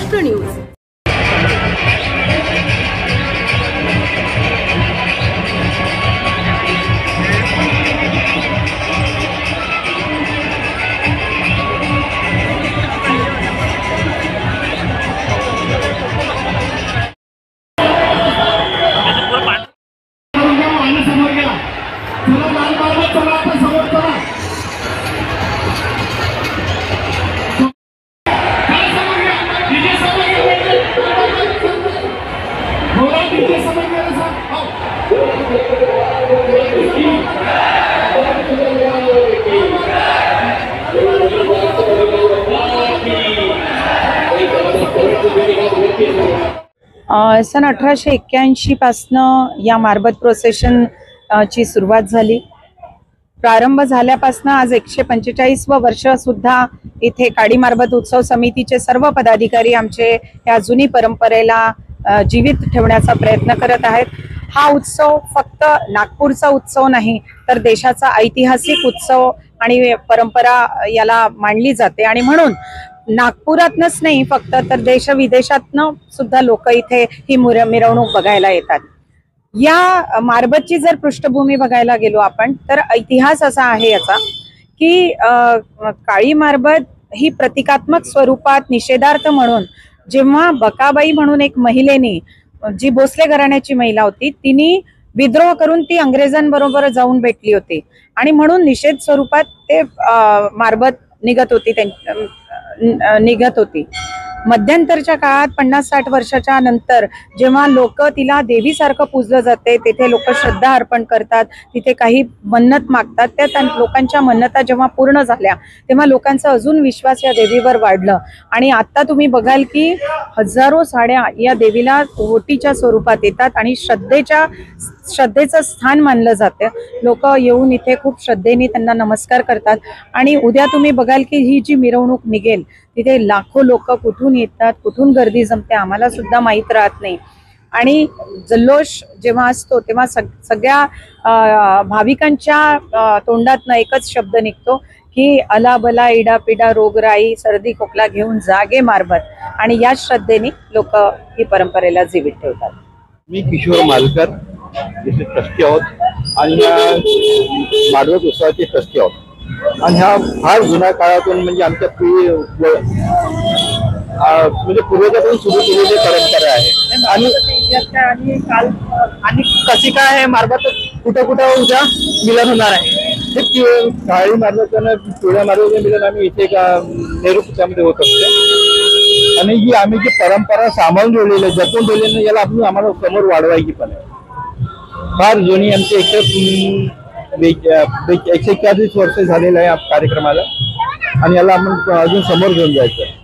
Maharashtra news. सन 1881 पासनं या Marbat procession ची सुरुवात झाली। प्रारंभ झाल्यापासून आज 145व वर्ष सुद्धा इथे काडी मारबत उत्सव समितीचे सर्व पदाधिकारी आमचे या जुनी परंपरेला जीवित ठेवण्याचा प्रयत्न करत आहेत। हा उत्सव फक्त नागपूरचा उत्सव नाही तर देशाचा ऐतिहासिक उत्सव आणि परंपरा याला मानली जाते आणि म्हणून नागपुरातच नाही फक्त तर देश विदेशातनं सुद्धा लोक इथे ही मिरवणूक बघायला येतात। या मारबतची जर पृष्ठभूमी बघायला गेलो आपण तर इतिहास असा आहे याचा की काळी मारबत ही प्रतिकात्मक स्वरूपात निषेधार्थ म्हणून जेव्हा बकाबाई म्हणून एक महिलेने जी भोसले घराण्याची महिला होती तिने विद्रोह करून ती अंग्रेजांबरोबर जाऊन भेटली होती आणि म्हणून निषेध स्वरूपात ते मारबत निघत होती। मध्यंतरच्या काळात 50-60 वर्षाच्या नंतर जेव्हा लोक तिला देवीसारखं पूजलं जाते, तिथे लोक श्रद्धा अर्पण करतात, तिथे काही मन्नत मागतात, त्या लोकांच्या मन्नता जेव्हा पूर्ण झाल्या तेव्हा लोकांचा अजून विश्वास या देवीवर वाढलं आणि आता तुम्ही बघाल की हजारो साड्या या देवीला ओटीच्या स्वरूपात येतात आणि श्रद्धेचं स्थान मानलं जातं। लोक येऊन इथे खूप श्रद्धेने त्यांना नमस्कार करतात आणि उद्या तुम्ही बघाल की ही जी मिरवणूक निघेल तिथे लाखो लोक कुठून येतात, कुठून गर्दी जमते आम्हाला सुद्धा माहीत राहत नाही आणि जल्लोष जेव्हा असतो तेव्हा सगळ्या भाविकांच्या तोंडातनं एकच शब्द निघतो की अला बला इडा पिडा रोगराई सर्दी खोकला घेऊन जागे मारबत आणि या श्रद्धेने लोक ही परंपरेला जीवित ठेवतात। मी किशोर मालकर इथे ट्रस्टी आहोत आणि मारबत उत्सवाचे ट्रस्टी आहोत आणि हा फार जुन्या काळातून म्हणजे आमच्या पूर्वजापासून सुरू केलेली परंपरा आहे आणि कशी काय आहे मारबत कुठं कुठं उद्या मिलन होणार आहे। काळी मारबत पिवळ्या मारबत मिलन आम्ही इथे नेहरू पुतळ्यामध्ये होत असते आणि ही आम्ही जी परंपरा सांभाळून ठेवलेली आहे, जपून ठेवलेली आहे, याला आपण आम्हाला समोर वाढवायची पण आहे। फार जुनी आमची 141 वर्ष झालेलं आहे या कार्यक्रमाला आणि याला आपण अजून समोर घेऊन जायचं।